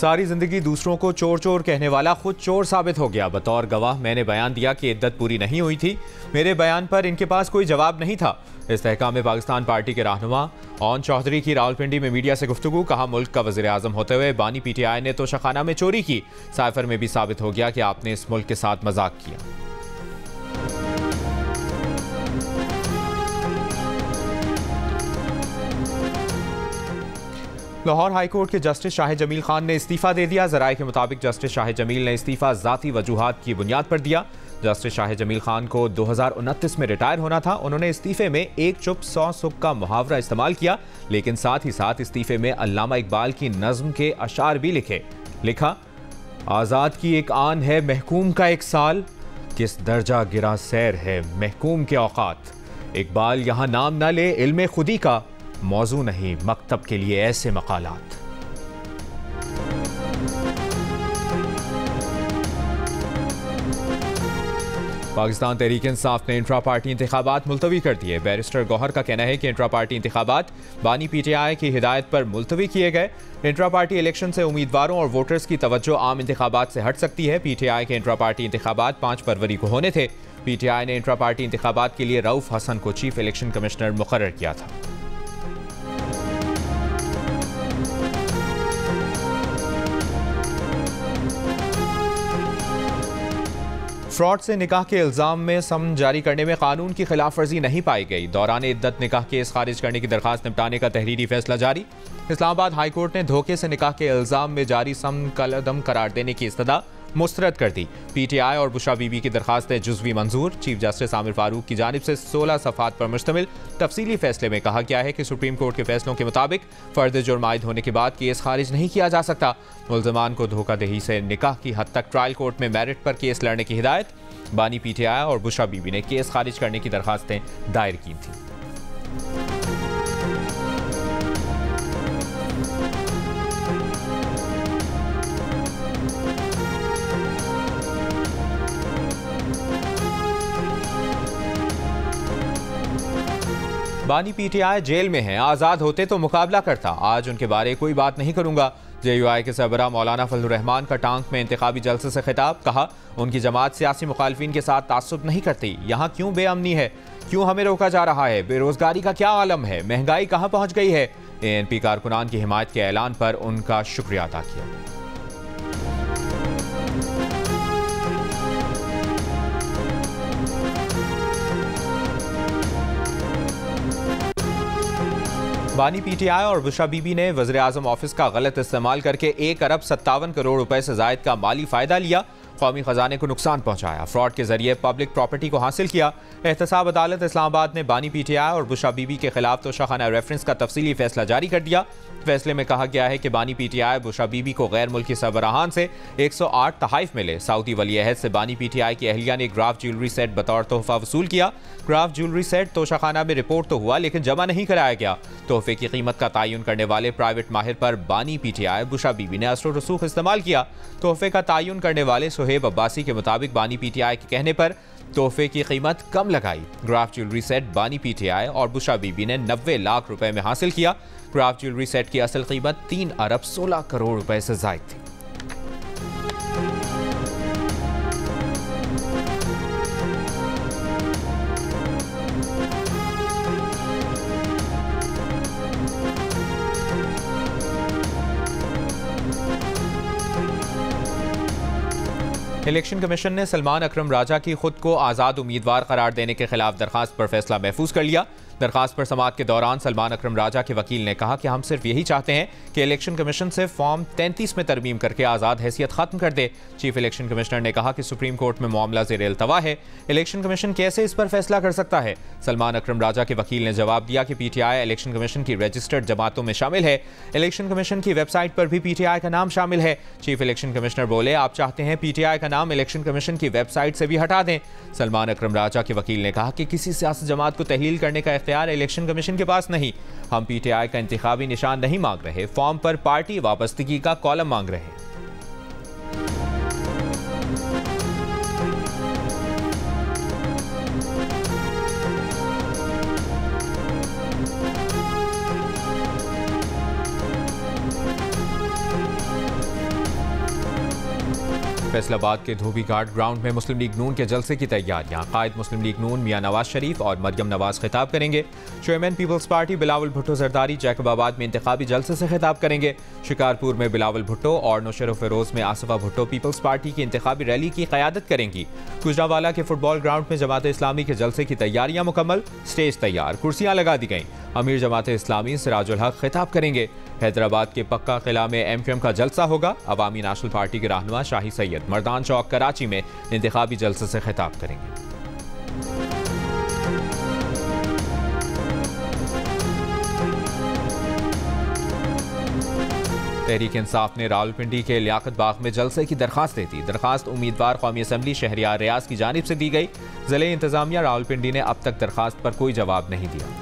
सारी जिंदगी दूसरों को चोर चोर कहने वाला खुद चोर साबित हो गया। बतौर गवाह मैंने बयान दिया कि इद्दत पूरी नहीं हुई थी। मेरे बयान पर इनके पास कोई जवाब नहीं था। इस्तेहकाम में पाकिस्तान पार्टी के रहनुमा ओन चौधरी की रावलपिंडी में मीडिया से गुफ्तगू। कहा, मुल्क का वज़ीर आज़म होते हुए बानी PTI ने तोशाखाना में चोरी की। साइफर में भी साबित हो गया कि आपने इस मुल्क के साथ मजाक किया। लाहौर हाईकोर्ट के जस्टिस शाहिद जमील खान ने इस्तीफा दे दिया। जराये के मुताबिक जस्टिस शाहिद जमील ने इस्तीफा ज़ाती वजूहात की बुनियाद पर दिया। जस्टिस शाहिद जमील खान को 2029 में रिटायर होना था। उन्होंने इस्तीफे में एक चुप 100 सुख का मुहावरा इस्तेमाल किया, लेकिन साथ ही साथ इस्तीफे में अल्लामा इकबाल की नज्म के अशार भी लिखे। लिखा, आज़ाद की एक आन है महकूम का एक साल, किस दर्जा गिरा सैर है महकूम के औकात। इकबाल यहाँ नाम ना ले इल्मे खुदी का, मौजू नहीं मकतब के लिए ऐसे मकालात। पाकिस्तान तहरीक इंसाफ ने इंट्रा पार्टी इंतखाबात मुलतवी कर दिए। बैरिस्टर गौहर का कहना है कि इंट्रा पार्टी इंतखाबात बानी PTI की हिदायत पर मुलतवी किए गए। इंट्रा पार्टी इलेक्शन से उम्मीदवारों और वोटर्स की तवज्जो आम इंतखाबात से हट सकती है। PTI के इंट्रा पार्टी इंतखाबात 5 फरवरी को होने थे। PTI ने इंट्रा पार्टी इंतखाबात के लिए रऊफ हसन को चीफ इलेक्शन कमिश्नर मुकर्रर किया था। फ्रॉड से निकाह के इल्जाम में समन जारी करने में कानून की खिलाफ वर्जी नहीं पाई गई। दौरान इद्दत निकाह केस खारिज करने की दरखास्त निपटाने का तहरीरी फैसला जारी। इस्लामाबाद हाई कोर्ट ने धोखे से निकाह के इल्जाम में जारी समन कलअदम करार देने की इस्तदा मुस्तरद कर दी। PTI और बुशरा बीबी की दरखास्तें जुज़वी मंजूर। चीफ जस्टिस आमिर फारूक की जानिब से 16 सफ़ात पर मुश्तमिल तफसीली फैसले में कहा गया है कि सुप्रीम कोर्ट के फैसलों के मुताबिक फर्द जुर्म आयद होने के बाद केस खारिज नहीं किया जा सकता। मुल्ज़मान को धोखादही से निकाह की हद तक ट्रायल कोर्ट में मेरिट पर केस लड़ने की हिदायत। बानी PTI और बुशरा बीबी ने केस खारिज करने की दरखास्तें दायर की थीं। बानी PTI जेल में हैं। आज़ाद होते तो मुकाबला करता, आज उनके बारे कोई बात नहीं करूंगा। JUI के सरबराह मौलाना फजलुर रहमान का टांग में इंतखाबी जलसे से खिताब। कहा, उनकी जमात सियासी मुखालफिन के साथ तासुब नहीं करती। यहाँ क्यों बेअमनी है, क्यों हमें रोका जा रहा है, बेरोजगारी का क्या आलम है, महंगाई कहाँ पहुँच गई है। ANP कारकुनान की हिमायत के ऐलान पर उनका शुक्रिया अदा किया। बानी PTI और बुशरा बीबी ने वज़ीर आज़म ऑफिस का गलत इस्तेमाल करके 1 अरब 57 करोड़ रुपए से जायद का माली फायदा लिया। कौमी खजाने को नुकसान पहुंचाया। फ्रॉड के जरिए पब्लिक प्रॉपर्टी को हासिल किया। एहतसाब अदालत इस्लामाबाद ने बानी PTI और बुशरा बीबी के खिलाफ तोशाखाना रेफरेंस का तफसीली फैसला जारी कर दिया। फैसले में कहा गया है कि बानी PTI बुशरा बीबी को गैर मुल्की सरबराहान से 108 तहाइफ मिले। सऊदी वली अहद से बानी PTI की अहलिया ने ग्राफ ज्वेलरी सेट बतौर तोहफा वसूल किया। ग्राफ ज्वेलरी सेट तोशाखाना में रिपोर्ट तो हुआ, लेकिन जमा नहीं कराया गया। तोहफे की कीमत का तयन करने वाले प्राइवेट माहिर पर बानी PTI बुशरा बीबी ने असर रसूख इस्तेमाल किया। तोहफे का तयन करने वाले सुहेब अब्बासी के मुताबिक बानी PTI के कहने पर तोहफे की कीमत कम लगाई। ग्राफ ज्वेलरी सेट बानी PTI और बुशरा बीबी ने 90 लाख रुपए में हासिल किया। ग्राफ ज्वेलरी सेट की असल कीमत 3 अरब 16 करोड़ रुपए से जायद थी। इलेक्शन कमीशन ने सलमान अकरम राजा की खुद को आज़ाद उम्मीदवार करार देने के खिलाफ दरखास्त पर फैसला महफूज कर लिया। दरखास्त पर समाअत के दौरान सलमान अकरम राजा के वकील ने कहा कि हम सिर्फ यही चाहते हैं कि इलेक्शन कमीशन से फॉर्म 33 में तरमीम करके आज़ाद हैसियत खत्म कर दे। चीफ इलेक्शन कमिश्नर ने कहा कि सुप्रीम कोर्ट में मामला ज़ेर इल्तवा है, इलेक्शन कमीशन कैसे इस पर फैसला कर सकता है। सलमान अकरम राजा के वकील ने जवाब दिया कि PTI इलेक्शन कमीशन की रजिस्टर्ड जमातों में शामिल है। इलेक्शन कमीशन की वेबसाइट पर भी PTI का नाम शामिल है। चीफ इलेक्शन कमिश्नर बोले, आप चाहते हैं PTI का नाम इलेक्शन कमीशन की वेबसाइट से भी हटा दें। सलमान अकरम राजा के वकील ने कहा कि किसी सियासी जमात को तहलील करने का इख्तियार इलेक्शन कमीशन के पास नहीं। हम PTI का इंतखाबी निशान नहीं मांग रहे, फॉर्म पर पार्टी वाबस्तगी का कॉलम मांग रहे हैं। फैसलाबाद के धोबी घाट ग्राउंड में मुस्लिम लीग नून के जलसे की तैयारियां। कायद मुस्लिम लीग नून मियां नवाज शरीफ और मरियम नवाज खिताब करेंगे। Chairman people's party Bilawal Bhutto Zardari Jacobabad में इंतखाबी जलसे से खिताब करेंगे। शिकारपुर में बिलावल भुट्टो और नौशर फिरोज में आसिफा भुट्टो पीपल्स पार्टी की इंतखाबी रैली की क़यादत करेंगी। गुजरावाला के फुटबॉल ग्राउंड में जमात इस्लामी के जलसे की तैयारियां मुकम्मल, स्टेज तैयार, कुर्सियां लगा दी गईं। अमीर जमात इस्लामी सिराजुल हक खिताब करेंगे। हैदराबाद के पक्का किला में MQM का जलसा होगा। अवामी नेशनल पार्टी के रहनुमा शाही सैयद मर्दान चौक कराची में इंतखाबी जलसे से खिताब करेंगे। तहरीक इंसाफ ने रावलपिंडी के लियाकत बाग में जलसे की दरखास्त दे दी। दरखास्त उम्मीदवार कौमी असम्बली शहरियार रियाज की जानिब से दी गई। जिले इंतजामिया रावलपिंडी ने अब तक दरखास्त पर कोई जवाब नहीं दिया।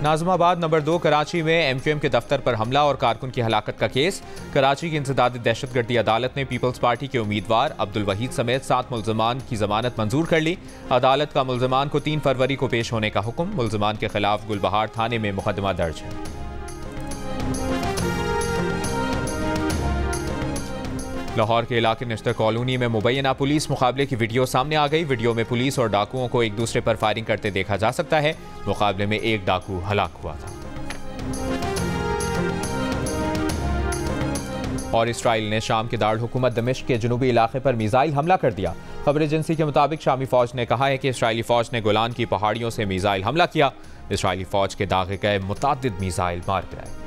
नाज़िमाबाद नंबर 2 कराची में MQM के दफ्तर पर हमला और कारकुन की हलाकत का केस। कराची की इंसदादी दहशतगर्दी अदालत ने पीपल्स पार्टी के उम्मीदवार अब्दुल वहीद समेत 7 मुल्ज़िमान की जमानत मंजूर कर ली। अदालत का मुल्ज़िमान को 3 फरवरी को पेश होने का हुक्म। मुल्ज़िमान के खिलाफ गुलबहार थाने में मुकदमा दर्ज है। लाहौर के इलाके नश्तर कॉलोनी में मुबैना पुलिस मुकाबले की वीडियो सामने आ गई। वीडियो में पुलिस और डाकुओं को एक दूसरे पर फायरिंग करते देखा जा सकता है। मुकाबले में एक डाकू हलाक हुआ था। और इसराइल ने शाम के दारुल हुकूमत दमिश्क के जनूबी इलाके पर मिसाइल हमला कर दिया। खबर एजेंसी के मुताबिक शामी फौज ने कहा है कि इसराइली फौज ने गोलान की पहाड़ियों से मिसाइल हमला किया। इसराइली फौज के दागे गए मुतादिद मिसाइल मार गिराए।